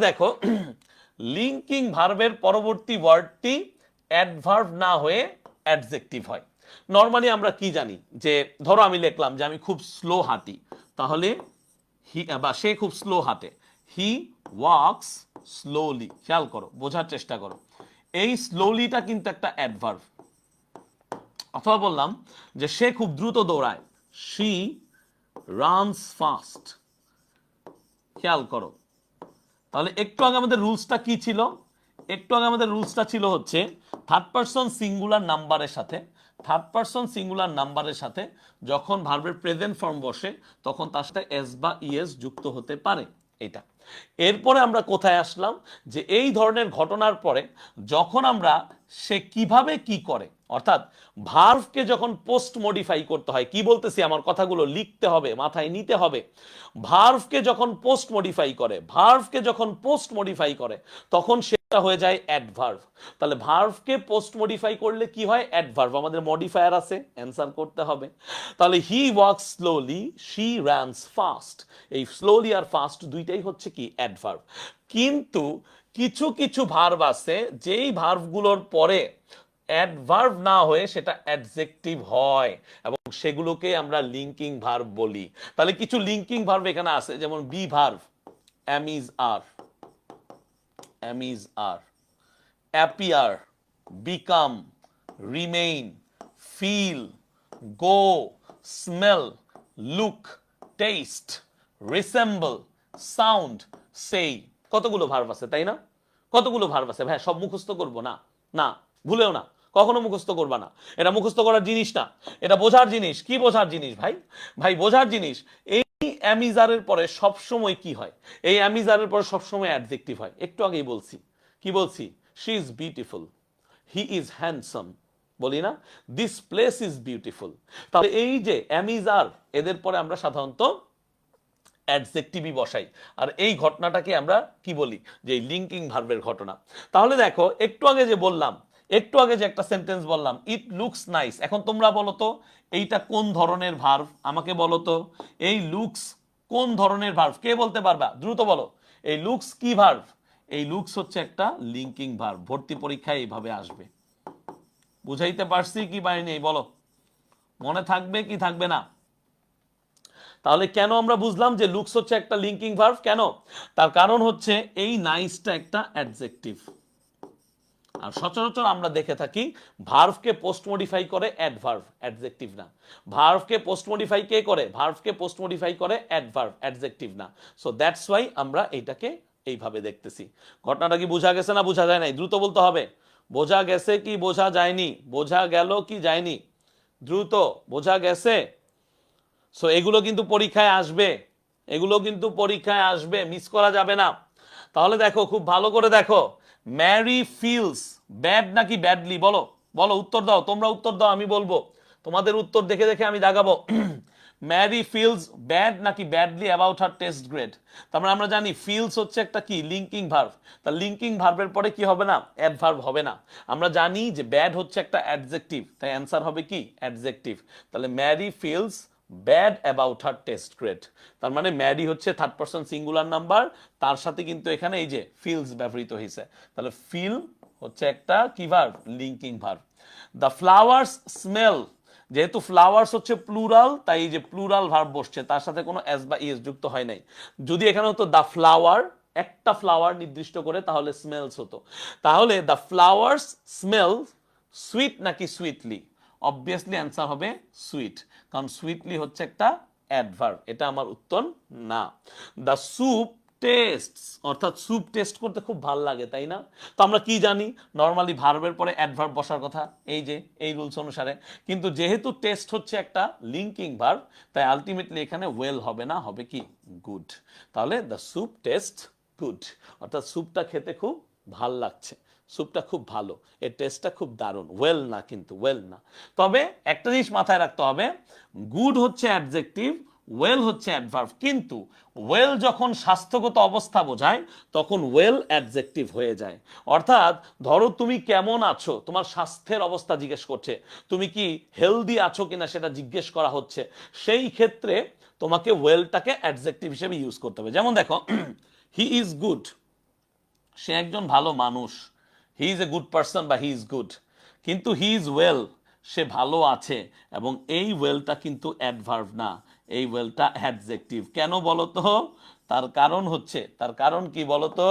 দেখো লিঙ্কিং ভার্বের পরবর্তী ওয়ার্ডটি অ্যাডভার্ব না হয়ে অ্যাডজেক্টিভ হয়। নর্মালি আমরা কি জানি যে ধরো আমি লিখলাম যে আমি খুব স্লো হাঁটি, তাহলে হি বা সে খুব স্লো হাঁটে, হি ওয়াকস স্লোলি। খেয়াল করো, বোঝার চেষ্টা করো, এই স্লোলিটা কিন্তু একটা অ্যাডভার্ব। অথবা বললাম যে সে খুব দ্রুত দৌড়ায়, শি রানস ফাস্ট। খেয়াল করো, তাহলে একটু আগে আমাদের রুলসটা কি ছিল? একটু আগে আমাদের রুলসটা ছিল হচ্ছে থার্ড পারসন সিঙ্গুলার নাম্বারের সাথে, থার্ড পারসন সিঙ্গুলার নাম্বারের সাথে যখন ভার্বের প্রেজেন্ট ফর্ম বসে তখন তার সাথে এস বা ইএস যুক্ত হতে পারে। এটা এরপরে আমরা কোথায় আসলাম যে এই ধরনের ঘটনার পরে যখন আমরা সে কিভাবে কি করে, অর্থাৎ ভার্ভকে যখন পোস্ট মডিফাই করতে হয়, কি বলতেছি আমার কথাগুলো লিখতে হবে, মাথায় নিতে হবে। ভার্ভকে যখন পোস্ট মডিফাই করে, ভার্ভকে যখন পোস্ট মডিফাই করে তখন সেটা হয়ে যায় অ্যাডভার্ব। তাহলে ভার্ভকে পোস্ট মডিফাই করলে কি হয়? অ্যাডভার্ব। আমাদের মডিফায়ার আছে, অ্যান্সার করতে হবে। তাহলে he walks slowly, she runs fast. এই স্লোলি আর ফাস্ট দুইটাই হচ্ছে কি? অ্যাডভার্ব। কিন্তু কিছু কিছু ভার্ব আছে যেই ভার্বগুলোর পরে অ্যাডভার্ব না হয়ে সেটা অ্যাডজেক্টিভ হয় এবং সেগুলোকে আমরা লিঙ্কিং ভার্ব বলি। তাহলে কিছু লিঙ্কিং ভার্ব এখানে আছে, যেমন be verb, am is are, am is are, appear, become, remain, feel, go, smell, look, taste, resemble, sound, সেই। কতগুলো ভার্ব আছে, তাই না? কতগুলো ভার্ব আছে ভাই, সব মুখস্থ করবো না? না, ভুলেও না, কখনো মুখস্থ করবা না। এটা মুখস্থ করার জিনিস না, এটা বোঝার জিনিস। কি বোঝার জিনিস ভাই? ভাই বোঝার জিনিস। এই অ্যামিজারের পরে সবসময় কি হয়? এই অ্যামিজারের পরে সবসময় অ্যাডজেক্টিভ হয়। একটু আগেই বলছি, কি বলছি? She is beautiful, he is handsome, বলি না? This place is beautiful. তাহলে এই যে অ্যামিজার, এদের পরে আমরা সাধারণত অ্যাডজেক্টিভই বসাই। আর এই ঘটনাটাকে আমরা কি বলি? যে লিঙ্কিং ভার্বের ঘটনা। তাহলে দেখো একটু আগে যে বললাম, একটু আগে যে একটা সেন্টেন্স বললাম, ইট লুকস নাইস। এখন তোমরা বলো তো এইটা কোন ধরনের ভার্ব? আমাকে বলো তো এই লুকস কোন ধরনের ভার্ব? কে বলতে পারবা? দ্রুত বলো, এই লুকস কি ভার্ব? এই লুকস হচ্ছে একটা লিঙ্কিং ভার্ব। ভর্তি পরীক্ষায় এইভাবে আসবে। বুঝাইতে পারছি কি পারিনি বলো? মনে থাকবে কি থাকবে না? তাহলে কেন আমরা বুঝলাম যে লুকস হচ্ছে একটা লিঙ্কিং ভার্ব? কেন? তার কারণ হচ্ছে এই নাইসটা একটা অ্যাডজেক্টিভ। আর সচরাচর আমরা দেখে থাকি ভার্ভকে পোস্ট মডিফাই করে অ্যাডভার্ব, অ্যাডজেক্টিভ না। ভার্ভকে পোস্ট মডিফাই কে করে? ভার্ভকে পোস্ট মডিফাই করে অ্যাডভার্ব, অ্যাডজেক্টিভ না। সো দ্যাটস ওয়াই আমরা এইটাকে এইভাবে দেখতেছি। ঘটনাটা কি বোঝা গেছে না বোঝা যায় নাই? দ্রুত বলতে হবে। বোঝা গেছে কি বোঝা যায়নি? বোঝা গেল কি যায়নি? দ্রুত বোঝা গেছে? সো এগুলো কিন্তু পরীক্ষায় আসবে, এগুলো কিন্তু পরীক্ষায় আসবে, মিস করা যাবে না। তাহলে দেখো, খুব ভালো করে দেখো, ম্যারি ফিলস ব্যাড নাকি ব্যাডলি? বলো, বলো, উত্তর দাও, তোমরা উত্তর দাও, আমি বলবো। তোমাদের উত্তর দেখে দেখে আমি দাগাবো। ম্যারি ফিলস ব্যাড নাকি badly about her test grade? তার মানে আমরা জানি ফিলস হচ্ছে একটা কি? Linking verb. তা লিঙ্কিং ভার্বের পরে কি হবে না? অ্যাডভার্ব হবে না। আমরা জানি যে ব্যাড হচ্ছে একটা অ্যাডজেক্টিভ, তাই অ্যান্সার হবে কি? অ্যাডজেক্টিভ। তাহলে Mary feels bad about her test grade. তার মানে ম্যারি হচ্ছে থার্ড পারসন সিঙ্গুলার নাম্বার, তার সাথে কিন্তু এখানে এই যে ফিলস ব্যবহৃত হয়েছে। তাহলে ফিল হচ্ছে একটা কি verb? Linking verb. The flowers smell, যেহেতু ফ্লাওয়ার্স হচ্ছে প্লুরাল, তাই এই যে প্লুরাল ভার্ব বসছে, তার সাথে কোনো এস বা ইএস যুক্ত হয় নাই। যদি এখানে হতো দ্য ফ্লাওয়ার, একটা ফ্লাওয়ার নির্দিষ্ট করে, তাহলে স্মেলস হতো। তাহলে দ্য ফ্লাওয়ার্স স্মেল সুইট নাকি সুইটলি? অবভিয়াসলি অ্যান্সার হবে সুইট, কারণ সুইটলি হচ্ছে একটা অ্যাডভার্ব। এটা আমার উত্তর না। দ্য স্যুপ টেস্ট, অর্থাৎ স্যুপ টেস্ট করতে খুব ভালো লাগে, তাই না? তো আমরা কি জানি, নর্মালি ভার্বের পরে অ্যাডভার্ব বসার কথা, এই যে এই রুলস অনুসারে। কিন্তু যেহেতু টেস্ট হচ্ছে একটা লিঙ্কিং ভার্ব, তাই আলটিমেটলি এখানে ওয়েল হবে না, হবে কি? গুড। তাহলে দ্য স্যুপ টেস্ট গুড, অর্থাৎ স্যুপটা খেতে খুব ভাল লাগছে, স্যুপটা খুব ভালো, এর টেস্টটা খুব দারুণ। ওয়েল না, কিন্তু ওয়েল না। তবে একটা জিনিস মাথায় রাখতে হবে, গুড হচ্ছে অ্যাডজেক্টিভ, ওয়েল হচ্ছে অ্যাডভার্ব। কিন্তু ওয়েল যখন স্বাস্থ্যগত অবস্থা বোঝায় তখন ওয়েল অ্যাডজেক্টিভ হয়ে যায়। অর্থাৎ ধরো তুমি কেমন আছো, তোমার স্বাস্থ্যের অবস্থা জিজ্ঞেস করছে, তুমি কি হেলদি আছো কিনা সেটা জিজ্ঞেস করা হচ্ছে, সেই ক্ষেত্রে তোমাকে ওয়েলটাকে অ্যাডজেক্টিভ হিসেবে ইউজ করতে হবে। যেমন দেখো, হি ইজ গুড, সে একজন ভালো মানুষ, he is a good person বা হি ইজ গুড, কিন্তু হি ইজ ওয়েল, সে ভালো আছে, এবং এই ওয়েলটা কিন্তু অ্যাডভার্ব না, এই ওয়েলটা অ্যাডজেক্টিভ। কেন বলো তো? তার কারণ হচ্ছে, তার কারণ কি বলো তো?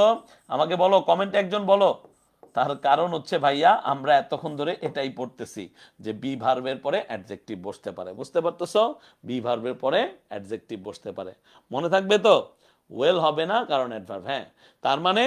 আমাকে বলো, কমেন্টে একজন বলো। তার কারণ হচ্ছে ভাইয়া, আমরা এতক্ষণ ধরে এটাই পড়তেছি যে বি ভার্বের পরে অ্যাডজেক্টিভ বসতে পারে। বুঝতে পারতেছো? বি ভার্বের পরে অ্যাডজেক্টিভ বসতে পারে। মনে থাকবে তো? ওয়েল হবে না, কারণ অ্যাডভার্ব। হ্যাঁ, তার মানে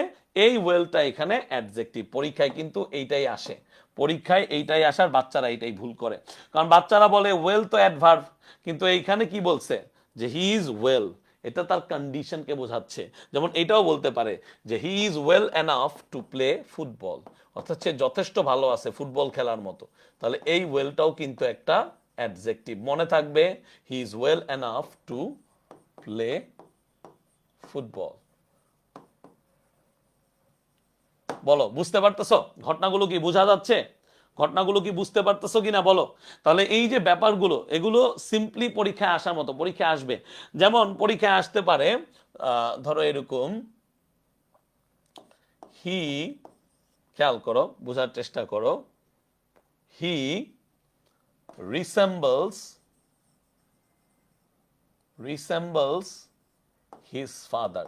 এই ওয়েলটা এখানে অ্যাডজেক্টিভ। পরীক্ষায় কিন্তু এইটাই আসে, পরীক্ষায় এইটাই আসার, বাচ্চারা এইটাই ভুল করে। কারণ বাচ্চারা বলে ওয়েল তো অ্যাডভার্ব, কিন্তু এইখানে কি বলছে যে হি ইজ ওয়েল, এটা তার কন্ডিশনকে বোঝাচ্ছে। যেমন এটাও বলতে পারে যে he is well enough to play football, অর্থাৎ সে যথেষ্ট ভালো আছে ফুটবল খেলার মতো। তাহলে এই ওয়েলটাও কিন্তু একটা অ্যাডজেক্টিভ। মনে থাকবে, he is well enough to play football. বলো, বুঝতে পারতেছো? ঘটনাগুলো কি বোঝা যাচ্ছে? ঘটনাগুলো কি বুঝতে পারতেছো কিনা বলো? তাহলে এই যে ব্যাপারগুলো, এগুলো সিম্পলি পরীক্ষায় আসার মতো, পরীক্ষায় আসবে। যেমন পরীক্ষায় আসতে পারে ধরো এরকম, হি, খেয়াল করো, বোঝার চেষ্টা করো, হি রিসেম্বলস হিজ ফাদার।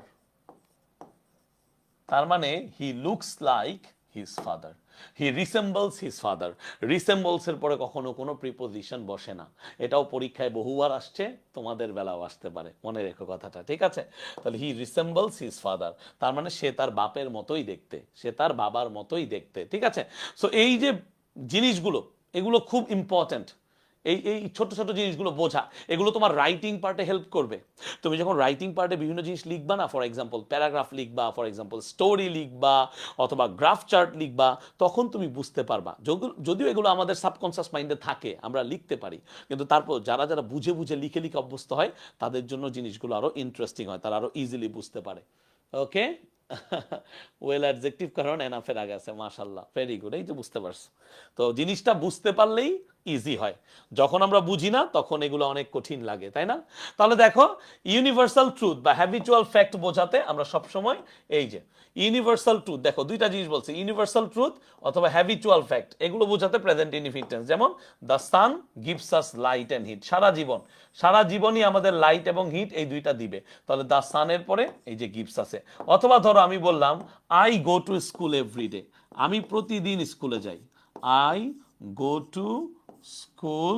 তার মানে he looks like his father, he resembles his father. Resembles এর পরে কখনো কোনো প্রিপোজিশন বসে না। এটাও পরীক্ষায় বহুবার আসছে, তোমাদের বেলাও আসতে পারে, মনে রেখো কথাটা, ঠিক আছে? তাহলে হি রিসেম্বলস হিজ ফাদার, তার মানে সে তার বাপের মতোই দেখতে, সে তার বাবার মতোই দেখতে, ঠিক আছে? সো এই যে জিনিসগুলো, এগুলো খুব ইম্পর্ট্যান্ট। এই এই ছোট ছোট জিনিসগুলো বোঝা, এগুলো তোমার রাইটিং পার্টে হেল্প করবে। তুমি যখন রাইটিং পার্টে বিভিন্ন জিনিস লিখবা না, ফর এক্সাম্পল প্যারাগ্রাফ লিখবা, ফর এক্সাম্পল স্টোরি লিখবা, অথবা গ্রাফ চার্ট লিখবা, তখন তুমি বুঝতে পারবা। যদিও এগুলো আমাদের সাবকনসিয়াস মাইন্ডে থাকে, আমরা লিখতে পারি, কিন্তু তারপর যারা যারা বুঝে বুঝে লিখে লিখে অভ্যস্ত হয়, তাদের জন্য জিনিসগুলো আরো ইন্টারেস্টিং হয়, তারা আরো ইজিলি বুঝতে পারে। ওকে, ওয়েল অ্যাডজেক্টিভ কারণ এনাফের আগে আছে, মাশাআল্লাহ, ভেরি গুড। এই যে বুঝতে পারছো, তো জিনিসটা বুঝতে পারলেই ইজি হয়। যখন আমরা বুঝি না, তখন এগুলো অনেক কঠিন লাগে, তাই না? তাহলে দেখো, ইউনিভার্সাল ট্রুথ বা হ্যাবিচুয়াল ফ্যাক্ট বোঝাতে আমরা সবসময় এই যে ইউনিভার্সাল ট্রুথ, দেখো দুইটা জিনিস বলছে, ইউনিভার্সাল ট্রুথ অথবা হ্যাবিচুয়াল ফ্যাক্ট, এগুলো বোঝাতে প্রেজেন্ট ইনডিফিনিট টেন্স। যেমন the sun gives us light and heat, সারা জীবন, সারা জীবনই আমাদের লাইট এবং হিট এই দুইটা দিবে। তাহলে দ্য সানের পরে এই যে গিভস আছে। অথবা ধরো আমি বললাম I go to school everyday, আমি প্রতিদিন স্কুলে যাই, I go to school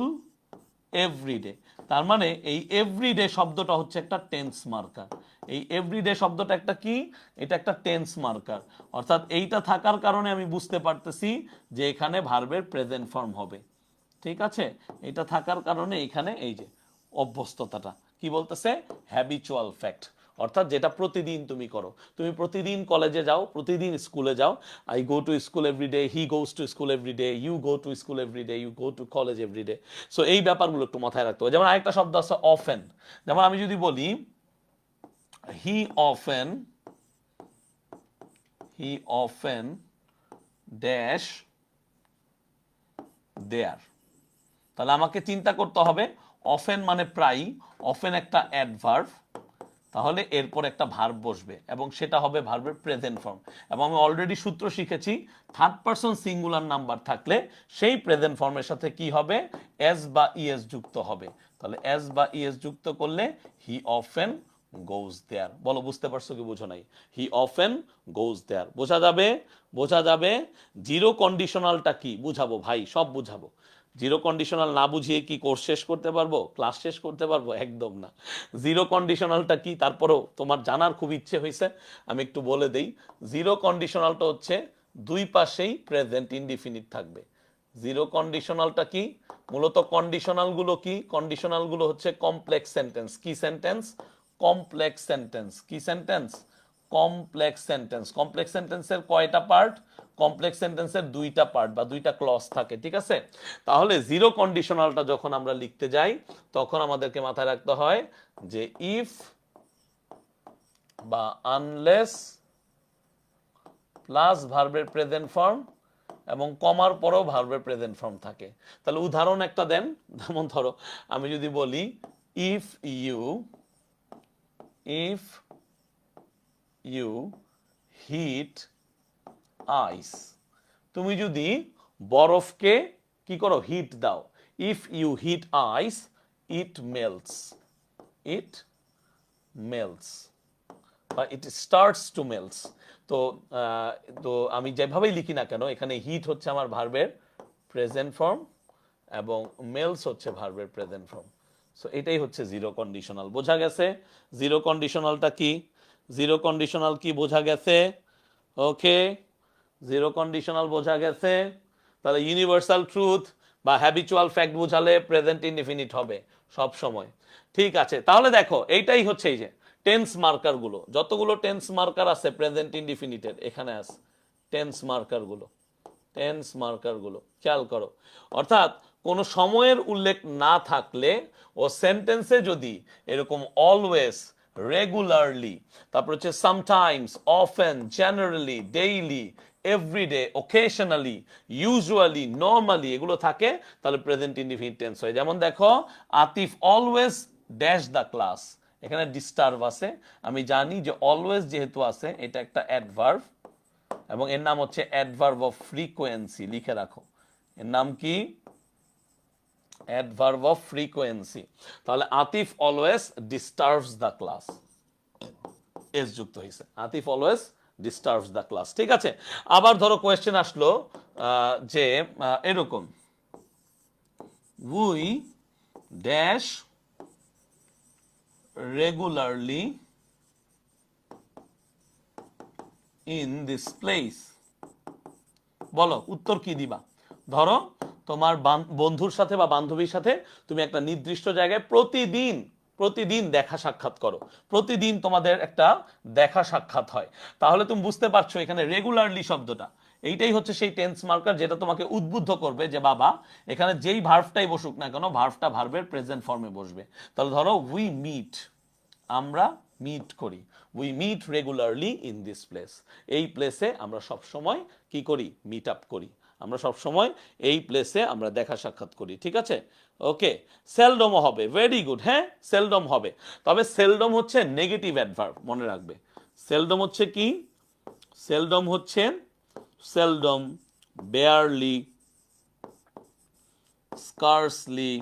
everyday. তার মানে এই এভরিডে শব্দটা হচ্ছে একটা টেন্স মার্কার। এই এভরিডে শব্দটা একটা কি? এটা একটা টেন্স মার্কার। অর্থাৎ এইটা থাকার কারণে আমি বুঝতে পারতেছি যে এখানে ভার্বের প্রেজেন্ট ফর্ম হবে, ঠিক আছে? এটা থাকার কারণে এখানে এই যে অভ্যস্ততাটা কি বলতেছে, হ্যাবিচুয়াল ফ্যাক্ট, অর্থাৎ যেটা প্রতিদিন তুমি করো। তুমি প্রতিদিন কলেজে যাও, প্রতিদিন স্কুলে যাও, I go to school everyday, he goes to school everyday, you go to school everyday, you go to college everyday. So এই ব্যাপারগুলো একটু মাথায় রাখতে হবে। যেমন আরেকটা শব্দ আছে অফেন। যেমন আমি যদি বলি he often, he often dash there, তাহলে আমাকে চিন্তা করতে হবে অফেন মানে প্রায়, অফেন একটা অ্যাডভার্ব, তাহলে এরপর একটা ভার্ব বসবে এবং সেটা হবে ভার্বের প্রেজেন্ট ফর্ম। এবং আমি অলরেডি সূত্র শিখেছি, থার্ড পারসন সিঙ্গুলার নাম্বার থাকলে সেই প্রেজেন্ট ফর্মের সাথে কি হবে, এস বা ইএস যুক্ত হবে। তাহলে এস বা ইএস যুক্ত করলে হি অফেন গোজ দেয়ার। বলো, বুঝতে পারছো কি বুঝো নাই? হি অফেন গোজ দেয়ার বোঝা যাবে, বোঝা যাবে। জিরো কন্ডিশনালটা কি বুঝাবো ভাই, সব বুঝাবো। জিরো কন্ডিশনাল না বুঝিয়ে কি কোর্স শেষ করতে পারবো, ক্লাস শেষ করতে পারবো? একদম না। জিরো কন্ডিশনালটা কি তারপরেও তোমার জানার খুব ইচ্ছে হয়েছে, আমি একটু বলে দেই। জিরো কন্ডিশনালটা হচ্ছে দুই পাশেই প্রেজেন্ট ইনডিফিনিট থাকবে। জিরো কন্ডিশনালটা কি? মূলত কন্ডিশনালগুলো কি? কন্ডিশনালগুলো হচ্ছে কমপ্লেক্স সেন্টেন্স। কি সেন্টেন্স? Complex sentence. কি সেন্টেন্স? Complex sentence. কমপ্লেক্স সেন্টেন্সের কয়টা পার্ট? কমপ্লেক্স সেন্টেন্সের দুইটা পার্ট বা দুইটা ক্লজ থাকে, ঠিক আছে? তাহলে জিরো কন্ডিশনালটা যখন আমরা লিখতে যাই, তখন আমাদেরকে মাথায় রাখতে হয় যে ইফ বা আনলেস প্লাস ভার্বের প্রেজেন্ট ফর্ম এবং কমার পরেও ভার্বের প্রেজেন্ট ফর্ম থাকে। তাহলে উদাহরণ একটা দেন। যেমন ধরো আমি যদি বলি if you, if you heat ice. তুমি যদি বরফকে কি করো, হিট দাও, if you heat ice it melts, it melts বা ইট স্টার্টস টু মেল্টস। তো তো আমি যেভাবেই লিখি না কেন, এখানে হিট হচ্ছে আমার ভার্বের প্রেজেন্ট ফর্ম এবং মেলস হচ্ছে ভার্বের প্রেজেন্ট ফর্ম। সো এটাই হচ্ছে জিরো কন্ডিশনাল। বোঝা গেছে জিরো কন্ডিশনালটা কি? জিরো কন্ডিশনাল কি বোঝা গেছে? ওকে, জিরো কন্ডিশনাল বোঝা গেছে। তাহলে ইউনিভার্সাল ট্রুথ বা হ্যাবিচুয়াল ফ্যাক্ট বোঝালে প্রেজেন্ট ইনডিফিনিট হবে সব সময়। ঠিক আছে, তাহলে দেখো এইটাই হচ্ছে এই যে টেন্স মার্কার গুলো, যতগুলো টেন্স মার্কার আছে প্রেজেন্ট ইনডিফিনিটের এখানে আছে টেন্স মার্কার গুলো, টেন্স মার্কার গুলো খেয়াল করো। অর্থাৎ কোন সময়ের উল্লেখ না থাকলে ও সেন্টেন্সে যদি এরকম অলওয়েজ, রেগুলারলি, তারপর হচ্ছে sometimes, often, generally, daily, everyday, occasionally, usually, normally এগুলো থাকে, তাহলে প্রেজেন্ট ইনডিফিনিট টেন্স হয়। যেমন দেখো, Atif always dash the class, এখানে ডিস্টার্ব আছে। আমি জানি যে অলওয়েজ যেহেতু আছে এটা একটা অ্যাডভার্ব এবং এর নাম হচ্ছে অ্যাডভার্ব অফ ফ্রিকোয়েন্সি, লিখে রাখো এর নাম কি? Adverb of frequency. তাহলে Atif always disturbs the class, s যুক্ত হয়েছে, Atif always disturbs the class. ঠিক আছে, আবার ধরো কোয়েশ্চেন আসলো যে এরকম, we dash regularly in this place, বলো উত্তর কি দিবা? ধরো তোমার বন্ধুর সাথে বা বান্ধবীর সাথে তুমি একটা নির্দিষ্ট জায়গায় প্রতিদিন প্রতিদিন দেখা সাক্ষাৎ করো, প্রতিদিন তোমাদের একটা দেখা সাক্ষাৎ হয়, তাহলে তুমি বুঝতে পারছো এখানে রেগুলারলি শব্দটা এইটাই হচ্ছে সেই টেন্স মার্কার যেটা তোমাকে উদ্বুদ্ধ করবে যে বাবা এখানে যেই ভার্বটাই বসুক না কেন ভার্বটা ভার্বের প্রেজেন্ট ফর্মে বসবে। তাহলে ধরো উই মিট, আমরা মিট করি, we meet regularly in this place, এই প্লেসে আমরা সব সময় কি করি? মিট আপ করি, আমরা সব সময় এই প্লেসে আমরা দেখা সাক্ষাৎ করি। ঠিক আছে, ওকে। সেলডমও হবে, ভেরি গুড, হ্যাঁ সেলডম হবে, তবে সেলডম হচ্ছে নেগেটিভ অ্যাডভার্ব, মনে রাখবে। সেলডম হচ্ছে কি? সেলডম হচ্ছে সেলডম, বেয়ারলি, স্কার্সলি,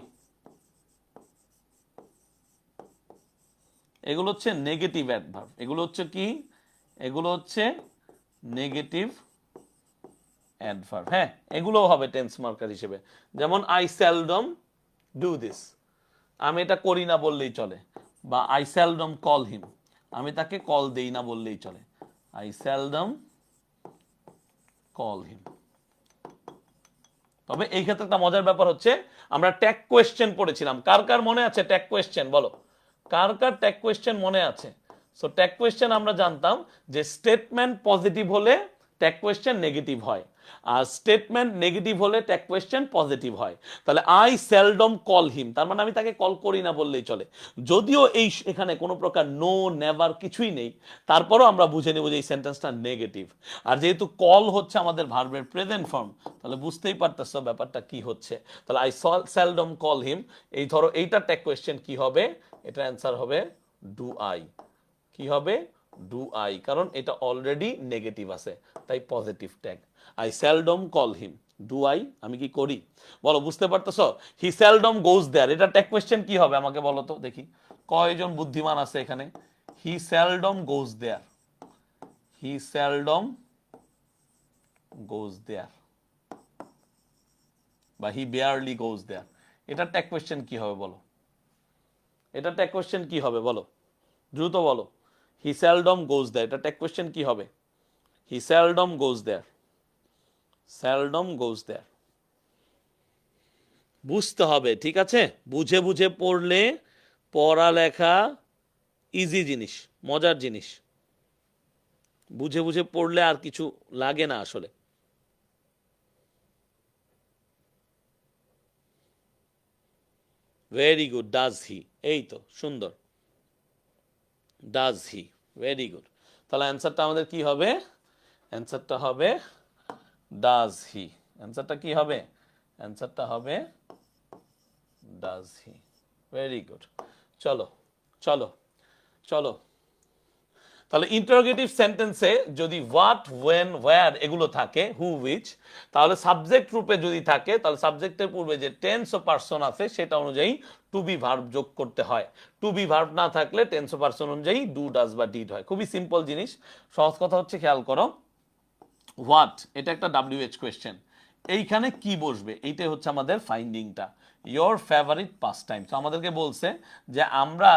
এগুলো হচ্ছে নেগেটিভ অ্যাডভার্ব। এগুলো হচ্ছে কি? এগুলো হচ্ছে নেগেটিভ অ্যাডভার্ব। হ্যাঁ, এগুলোও হবে টেন্স মার্কার হিসেবে। যেমন আই সেলডম ডু দিস, আমি এটা করি না বললেই চলে, বা আই সেলডম কল হিম, আমি তাকে কল দেই না বললেই চলে, আই সেলডম কল হিম। তবে এই ক্ষেত্রে একটা মজার ব্যাপার হচ্ছে আমরা ট্যাগ কোয়েশ্চেন পড়েছিলাম, কার কার মনে আছে ট্যাগ কোয়েশ্চেন? বলো কার কার ট্যাগ কোয়েশ্চেন মনে আছে? সো ট্যাগ কোয়েশ্চেন আমরা জানতাম যে স্টেটমেন্ট পজিটিভ হলে ট্যাগ কোয়েশ্চেন নেগেটিভ হয়, আর স্টেটমেন্ট নেগেটিভ হলে ট্যাগ কোয়েশ্চেন পজিটিভ হয়। তাহলে আই সেলডম কল হিম, তার মানে আমি তাকে কল করি না বললেই চলে, যদিও এই এখানে কোনো প্রকার নো নেভার কিছুই নেই, তারপরও আমরা বুঝে নেব যে এই সেন্টেন্সটা নেগেটিভ। আর যেহেতু কল হচ্ছে আমাদের ভার্বের প্রেজেন্ট ফর্ম, তাহলে বুঝতেই পারতেছো ব্যাপারটা কি হচ্ছে। তাহলে আই সেলডম কল হিম, এই ধরো এইটা ট্যাগ কোয়েশ্চেন কি হবে? এটা অ্যান্সার হবে ডু আই। কি হবে? ডু আই, কারণ এটা অলরেডি নেগেটিভ আছে, তাই positive tag. I seldom call him, do I, আমি কি করি? বলো বুঝতে পারতেছো? হি সেলডম গোজ দেয়ার, এটা ট্যাগ কোয়েশ্চেন কি হবে আমাকে বলো তো দেখি, কয়জন বুদ্ধিমান আছে এখানে? হি সেলডম গোজ দেয়ার, হি সেলডম গোজ দেয়ার, বা হি বেয়ারলি গোজ দেয়ার, এটা ট্যাগ কোয়েশ্চেন কি হবে বলো? এটা ট্যাগ কোয়েশ্চেন কি হবে বলো, দ্রুত বলো। হি সেলডম গোজ দেয়ার, এটা ট্যাগ কোয়েশ্চেন কি হবে? হি সেলডম গোজ দেয়ার, সেলডম গোজ দেয়ার। বুঝতে হবে, ঠিক আছে? বুঝে বুঝে পড়লে পড়ালেখা ইজি জিনিস, মজার জিনিস, বুঝে বুঝে পড়লে আর কিছু লাগে না আসলে। ভেরি গুড, ডাজ হি, এই তো সুন্দর, ডাজ হি, ভেরি গুড। তাহলে অ্যান্সারটা আমাদের কি হবে? অ্যান্সারটা হবে ডাজ হি। অ্যান্সারটা কি হবে? অ্যান্সারটা হবে ডাজ হি, ভেরি গুড। চলো চলো চলো, তাহলে ইন্টারোগেটিভ সেন্টেন্সে যদি হোয়াট, ওয়েন, ওয়্যার এগুলো থাকে, হু, উইচ, তাহলে সাবজেক্ট রূপে যদি থাকে তাহলে সাবজেক্টের পূর্বে যে টেন্স ও পার্সন আছে সেটা অনুযায়ী টু বি ভার্ব যোগ করতে হয়। টু বি ভার্ব না থাকলে টেন্স ও পার্সন অনুযায়ী ডু, ডাজ বা ডিড হয়। খুবই সিম্পল জিনিস। সহজ কথা হচ্ছে খেয়াল করো, হোয়াট এটা একটা WH কোয়েশ্চেন, এইখানে কি বসবে এইটাই হচ্ছে আমাদের ফাইন্ডিংটা। Your favourite pastime. তো আমাদেরকে বলছে যে আমরা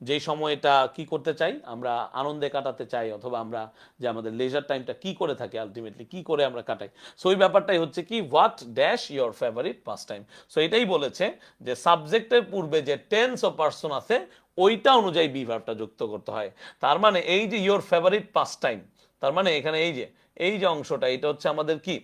যে সময়টা কি করতে চাই, আমরা আনন্দে কাটাতে চাই, অথবা আমরা যে আমাদের লেজার টাইমটা কি করে থাকি, আলটিমেটলি কি করে আমরা কাটাই। সো ওই ব্যাপারটাই হচ্ছে কি what dash your favourite pass time. So এটাই বলেছে যে সাবজেক্টের পূর্বে যে টেন্স ও পার্সন আছে ওইটা অনুযায়ী বি ভার্বটা যুক্ত করতে হয়। তার মানে এই যে ইয়োর ফেভারিট পাস টাইম, তার মানে এখানে এই যে অংশটা এটা হচ্ছে আমাদের কি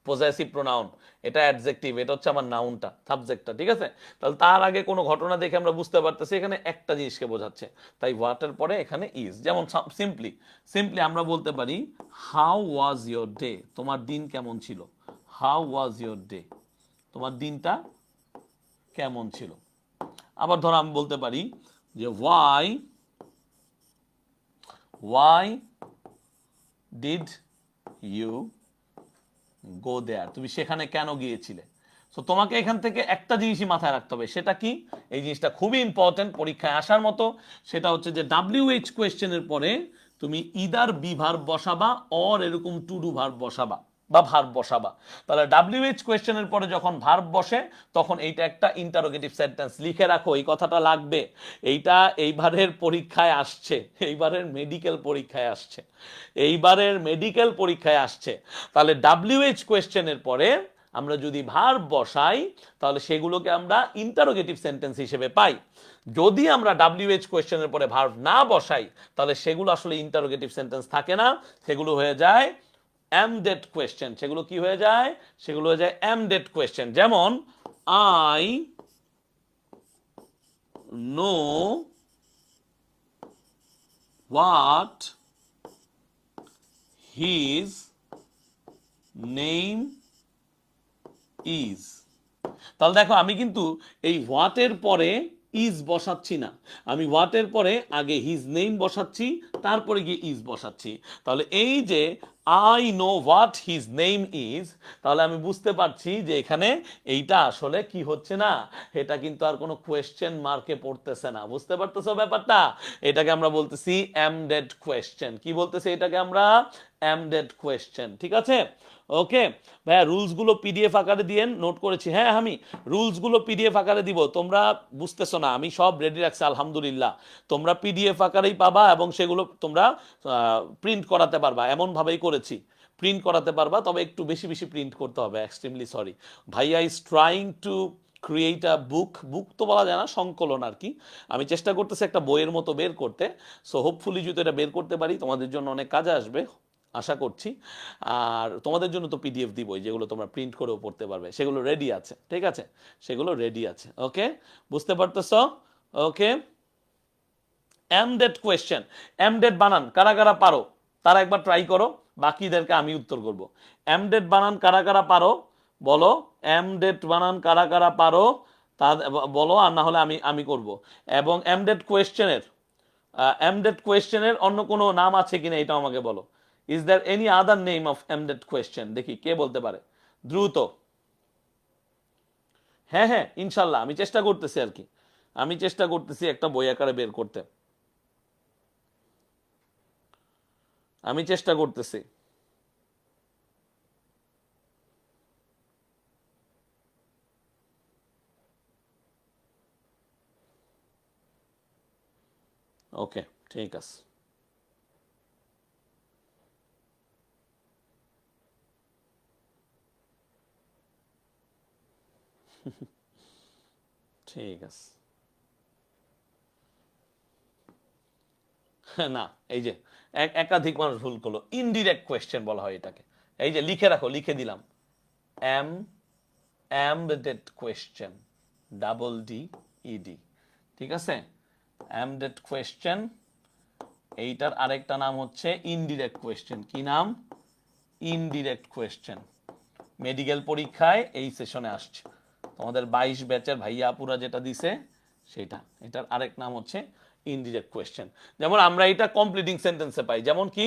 পজেসিভ প্রোনাউন, এটা অ্যাডজেক্টিভ, এটা হচ্ছে আমার নাউনটা, সাবজেক্টটা, ঠিক আছে। তাহলে তার আগে কোনো ঘটনা দেখে আমরা বুঝতে পারতেছি এখানে একটা জিনিসকে বোঝাচ্ছে, তাই হোয়াটের পরে এখানে ইজ। যেমন সিম্পলি আমরা বলতে পারি হাউ ওয়াজ ইয়োর ডে, তোমার দিন কেমন ছিল। হাউ ওয়াজ ইয়োর ডে, তোমার দিনটা কেমন ছিল। আবার ধরো আমি বলতে পারি যে ওয়াই ডিড ইউ গো দেয়ার, তুমি সেখানে কেন গিয়েছিলে। তো তোমাকে এখান থেকে একটা জিনিসই মাথায় রাখতে হবে, সেটা কি, এই জিনিসটা খুবই ইম্পর্টেন্ট পরীক্ষায় আসার মতো, সেটা হচ্ছে যে WH কোয়েশ্চেনের পরে তুমি ইদার বি ভার্ব বসাবা অর এরকম টু ডু ভার্ব বসাবা বা ভার্ব বসাবা। তাহলে WH কোয়েশ্চেনের পরে যখন ভার্ব বসে তখন এইটা একটা ইন্টারোগেটিভ সেন্টেন্স। লিখে রাখো, এই কথাটা লাগবে, এইটা এইবারের পরীক্ষায় আসছে, এইবারের মেডিকেল পরীক্ষায় আসছে, এইবারের মেডিকেল পরীক্ষায় আসছে। তাহলে WH কোয়েশ্চেনের পরে আমরা যদি ভার্ব বসাই তাহলে সেগুলোকে আমরা ইন্টারোগেটিভ সেন্টেন্স হিসেবে পাই। যদি আমরা WH কোয়েশ্চেনের পরে ভার্ব না বসাই তাহলে সেগুলো আসলে ইন্টারোগেটিভ সেন্টেন্স থাকে না, সেগুলো হয়ে যায় এমডেড কোয়েশ্চেন। সেগুলো কি হয়ে যায়, সেগুলো হয়ে যায় এমডেড কোয়েশ্চেন। যেমন I know what his name is. তাহলে দেখো আমি কিন্তু এই হোয়াটের পরে ইজ বসাচ্ছি না, আমি হোয়াটের পরে আগে হিজ নেম বসাচ্ছি, তারপরে গিয়ে ইজ বসাচ্ছি। তাহলে এই যে I know what his name is, তাহলে আমি বুঝতে পারছি যে এখানে এইটা আসলে কি হচ্ছে না, এটা কিন্তু আর কোনো কোয়েশ্চেন মার্কে পড়তেছে না। বুঝতে পারতেছো ব্যাপারটা, এটাকে আমরা বলতেছি এমডেড কোয়েশ্চেন। কি বলতেছি এটাকে আমরা, এমডেড কোয়েশ্চেন, ঠিক আছে। ওকে ভাইয়া, রুলসগুলো পিডিএফ আকারে দিয়ে নোট করেছি। হ্যাঁ, আমি রুলসগুলো পিডিএফ আকারে দিব, তোমরা বুঝতেছো না, আমি সব রেডি রাখছি আলহামদুলিল্লাহ। তোমরা পিডিএফ আকারেই পাবা এবং সেগুলো তোমরা প্রিন্ট করাতে পারবা, এমনভাবেই করেছি, প্রিন্ট করাতে পারবা, তবে একটু বেশি বেশি প্রিন্ট করতে হবে। এক্সট্রিমলি সরি, ভাইয়া is trying to create a book তো বলা যায় না, সংকলন আর কি। আমি চেষ্টা করতেছি একটা বইয়ের মতো বের করতে। সো হোপফুলি যদি এটা বের করতে পারি তোমাদের জন্য অনেক কাজে আসবে আশা করছি। আর তোমাদের জন্য তো পিডিএফ দিবই, যেগুলো তোমরা প্রিন্ট করেও পড়তে পারবে, সেগুলো রেডি আছে, ঠিক আছে, সেগুলো রেডি আছে। ওকে, বুঝতে পারতেছ। ওকে, এমডেড কোয়েশ্চেন, এমডেড বানান কারা কারা পারো তারা একবার ট্রাই করো, বাকিদেরকে আমি উত্তর করব। এমডেড বানান কারা কারা পারো বলো, এমডেড বানান কারা কারা পারো তা বলো, আর না হলে আমি আমি করব। এবং এমডেড কোয়েশ্চেনের অন্য কোনো নাম আছে কিনা এটাও আমাকে বলো। Is there any other name of embedded question, দেখি কে বলতে পারে দ্রুত। হ্যাঁ হ্যাঁ, ইনশাল্লাহ আমি চেষ্টা করতেছি আর কি, আমি চেষ্টা করতেছি একটা বই আকারে বের করতে, আমি চেষ্টা করতেছি। ওকে, ঠিক আছে। ঠিক আছে। না, এই যে একাধিক মানুষ ভুল করলো, ইনডিরেক্ট কোয়েশ্চেন বলা হয় এটাকে। এই যে লিখে রাখো, লিখে দিলাম, এম এমবেডেড কোয়েশ্চেন, DDED, ঠিক আছে। এমবেডেড কোয়েশ্চেন, এইটার আরেকটা নাম হচ্ছে ইনডিরেক্ট কোয়েশ্চেন। কি নাম, ইনডিরেক্ট কোয়েশ্চেন। মেডিকেল পরীক্ষায় এই সেশনে আসছে, তোমাদের 22 ব্যাচের ভাইয়া আপুরা যেটা দিছে সেটা, এটার আরেক নাম হচ্ছে ইনডিরেক্ট কোয়েশ্চেন। যেমন আমরা এটা কমপ্লিটিং সেন্টেন্সে পাই, যেমন কি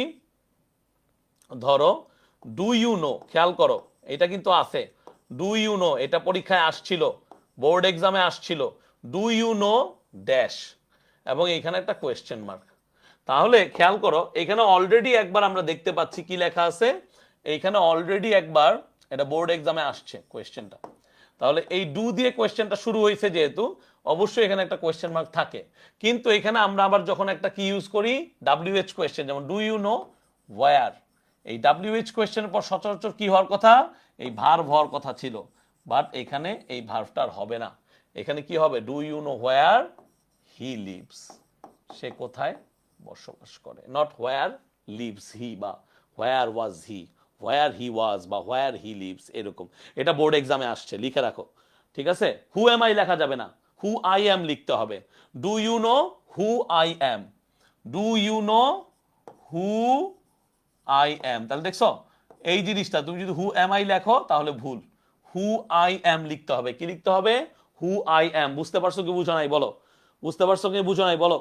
ধরো ডু ইউ নো, খেয়াল করো এটা কিন্তু আছে, ডু ইউ নো, এটা পরীক্ষায় আসছিল, বোর্ড এক্সামে আসছিল, ডু ইউ নো ড্যাশ, এবং এখানে একটা কোয়েশ্চেন মার্ক। তাহলে খেয়াল করো এখানে অলরেডি একবার আমরা দেখতে পাচ্ছি কি লেখা আছে, এইখানে অলরেডি একবার এটা বোর্ড এক্সামে আসছে কোয়েশ্চেনটা। তাহলে এই ডু দিয়ে কোয়েশ্চেনটা শুরু হয়েছে যেহেতু, অবশ্যই এখানে একটা কোয়েশ্চেন মার্ক থাকে। কিন্তু এখানে আমরা আবার যখন একটা কি ইউজ করি, ডাব্লিউএইচ কোয়েশ্চেন, যেমন ডু ইউ নো ওয়্যার, এই ডাব্লিউএইচ কোয়েশ্চেনের পর সচরাচর কি হওয়ার কথা, এই ভার্ব হওয়ার কথা ছিল, বাট এখানে এই ভার্বটা হবে না। এখানে কি হবে, do you know where he lives, সে কোথায় বসবাস করে, নট হোয়ার লিভস হি বা হোয়ার ওয়াজ হি, হোয়ার হি ওয়াজ বা হোয়ার হি লিভস, এরকম। এটা বোর্ড এক্সামে আসছে, লিখে রাখো, ঠিক আছে। হু এম আই লেখা যাবে না, হু আই এম লিখতে হবে। Do you know who I am, do you know who I am, তাহলে দেখছো এই জিনিসটা, তুমি যদি হু এম আই লেখো তাহলে ভুল, হু আই এম লিখতে হবে। কি লিখতে হবে, হু আই এম। বুঝতে পারছো কি বুঝো নাই বলো, বুঝতে পারছো কি বুঝো নাই বলো।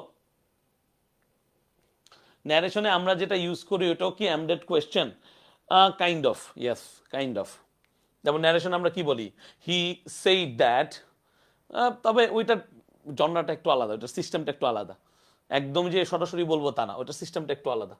ন্যারেশনে আমরা যেটা ইউজ করি ওটাও কি embedded question, kind of, yes kind of. যেমন ন্যারেশন আমরা কি বলি, হি সেইড দ্যাট, তবে ওইটার জনরাটা একটু আলাদা, ওইটার সিস্টেমটা একটু আলাদা, একদম যে সরাসরি বলবো তা না, ওইটার সিস্টেমটা একটু আলাদা।